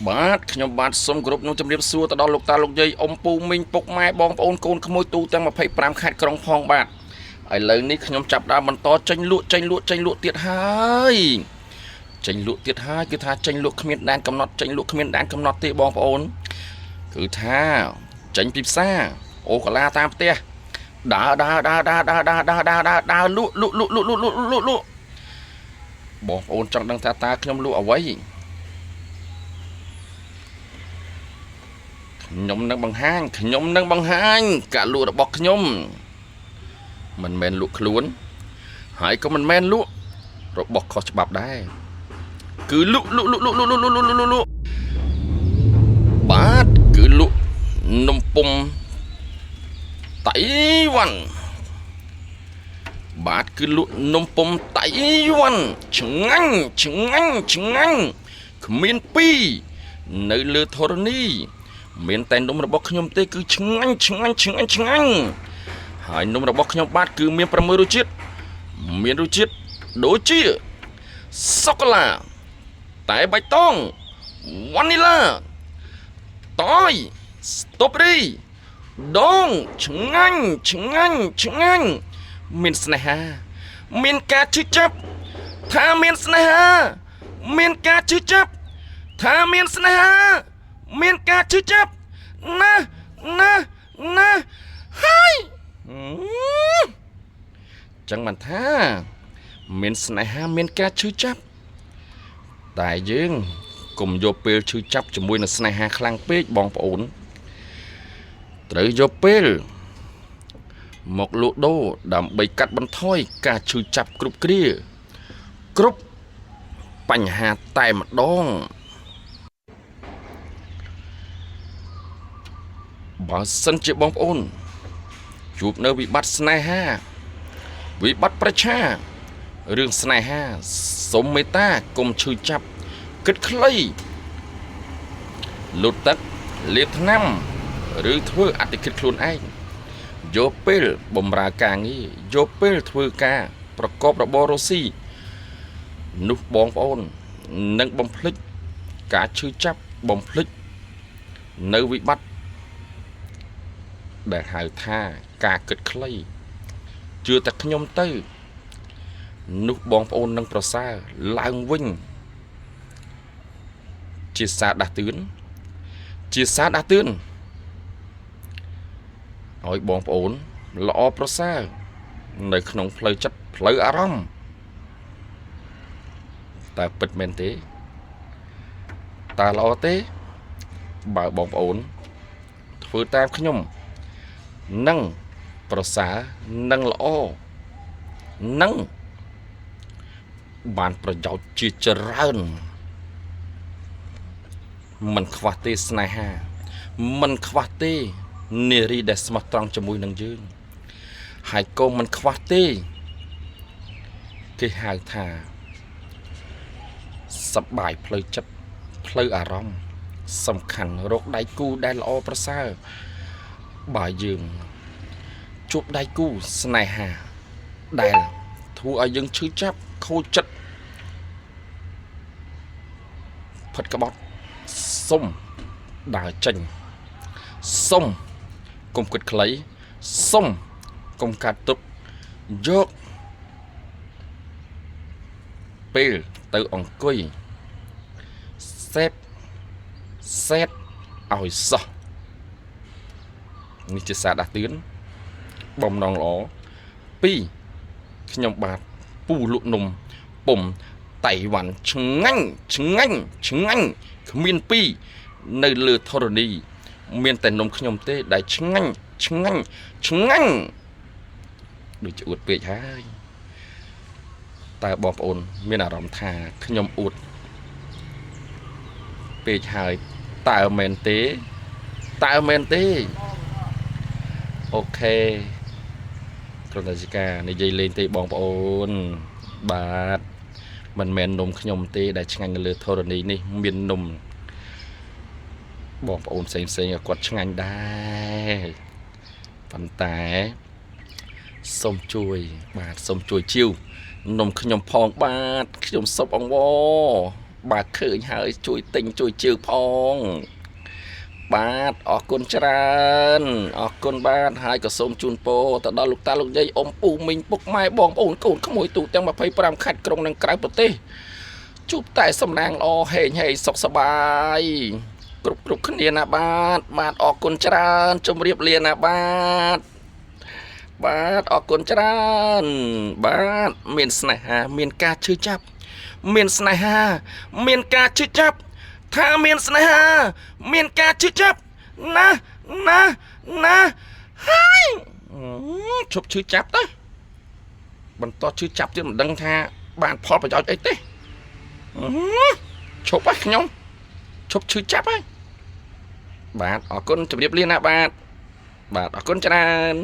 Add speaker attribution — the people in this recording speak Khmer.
Speaker 1: បាទខ្ញុំបាទសូមគោរពនឹងជម្រាបសួរទៅដល់លោកតាលោកយាយអ៊ំពូមីងពុកម៉ែបងប្អូនកូនក្មួយទូទាំង25ខេត្តក្រុងផងបាទឥឡូវនេះខ្ញុំចាប់ដើមបន្តចេញលក់ទៀតហើយចេញលក់ទៀតហើយគឺថាចេញលក់គ្មានដែនកំណត់ចេញលក់គ្មានដែនកំណត់ទេបងប្អូនគឺថាចេញពីផ្សារអូកាឡាតាមផ្ទះដើរលក់បងប្អូនចង់ដឹងថាតើខ្ញុំលក់អ្វីខ្ញុំនឹងបង្ហាញការលក់របស់ខ្ញុំមិនមែនលក់ខ្លួនហើយក៏មិនមែនលក់របស់ខុសច្បាប់ដែរគឺលក់បាទគឺលក់នំពុំតៃវ៉ាន់បាទគឺលក់នំពុំតៃវ៉ាន់ឆ្ងាញ់គ្មានពីរនៅលើធរណីមានតែនំរបស់ខ្ញុំទេគឺឆ្ងាញ់ហើយនំរបស់ខ្ញុំបាទគឺមាន6រសជាតិមានរសជាតិដូចជាសូកូឡាតែបៃតងវ៉ានីឡាតយស្ទ្រូប៊េរីដូងឆ្ងាញ់មានស្នេហាមានការជឿចាប់ថាមានស្នេហាមានការជឿចាប់ថាមានស្នេហាមានការជឿចាប់ណាហើយចឹងបានថាមានស្នេហាមានការឈឺចាប់តែយើងកុំយកពេលឈឺចាប់ជាមួយនឹងស្នេហាខ្លាំងពេកបងប្អូនត្រូវយកពេលមកលក់ដូរដើម្បីកាត់បន្ថយការឈឺចាប់គ្រប់គ្រាគ្រប់បញ្ហាតែម្ដងបើសិនជាបងប្អូនជួបនៅវិបត្តិស្នេហាវិបត្តិប្រឆារឿងស្នេហាសូមមេត្តាកុំឈឺចាប់គិតខ្លីលុតទឹកលាបថ្នាំឬធ្វើអតិគិតខ្លួនឯងយកពេលបំរើការងារយកពេលធ្វើការប្រកបរបររស់ស៊ីនោះបងប្អូននឹងបំភ្លេចការឈឺចាប់បំភ្លេចនៅវិបត្តិដែលហៅថាការគិតខ្លីជឿតែខ្ញុំទៅនោះបងប្អូននឹងប្រសើរឡើងវិញជាសារដាស់តឿនឲ្យបងប្អូនល្អប្រសើរនៅក្នុងផ្លូវចិត្តផ្លូវអារម្មណ៍តើពិតមែនទេតើល្អទេបើបងប្អូនធ្វើតាមខ្ញុំនឹងប្រសើរនឹងល្អនឹងបានប្រយោជន៍ជាច្រើនមិនខ្វះទេស្នេហាមិនខ្វះទេនារីដែលស្មោះត្រង់ជាមួយនឹងយើងហើយក៏មិនខ្វះទេគេហៅថាសប្បាយផ្លូវចិត្តផ្លូវអារម្មណ៍សំខាន់រកដៃគូដែលល្អប្រសើរបើយើងជួបដៃគូស្នេហាដែលធ្វើឲ្យយើងឈឺចាប់ខូចចិត្តផិតក្បត់សុំដើរចេញសុំកុំគិតខ្លីសុំកុំកាត់ទុកយកពេលទៅអង្គុយសេតឲ្យសោះនេះជាសារដាស់តឿនបំណងល្អ2ខ្ញុំបាទពូលក់នំពុំតៃវ៉ាន់ឆ្ងាញ់គ្មានពីរនៅលើធរណីមានតែនំខ្ញុំទេដែលឆ្ងាញ់ដូចជាអួតពេកហើយតើបងប្អូនមានអារម្មណ៍ថាខ្ញុំអួតពេកហើយតើមែនទេអូខេគ្រាន់តែជាការនិយាយលេងទេបងប្អូនបាទមិនមែននំខ្ញុំទេដែលឆ្ងាញ់នៅលើធរណីនេះមាននំបងប្អូនផ្សេងគាត់ឆ្ងាញ់ដែរប៉ុន្តែសូមជួយជីវនំខ្ញុំផងបាទខ្ញុំសុបអង្វរ bà khơi hơi chui tình chui chữ phongបាទអរគុណច្រើនអរគុណបាទហើយក៏សូមជូនពរទៅដល់លោកតាលោកយាយអ៊ំពូមីងពុកម៉ែបងប្អូនកូនក្មួយទូទាំង25ខេត្តក្រុងនិងក្រៅប្រទេសជួបតែសំណាងល្អហេងហេសុខសប្បាយគ្រប់គ្នាណាបាទអរគុណច្រើនជម្រាបលាណាបាទអរគុណច្រើនបាទមានស្នេហាមានការឈឺចាប់មានស្នេហាមានការឈឺចាប់ថាមានស្នេហាមានការឈឺចាប់ណាហើយឈប់ឈឺចាប់ទៅបន្តឈឺចាប់ទៀតមិនដឹងថាបានផលប្រយោជន៍អីទេឈប់ហើយខ្ញុំឈប់ឈឺចាប់ហើយបាទអរគុណជម្រាបលាណាបាទអរគុណច្រើន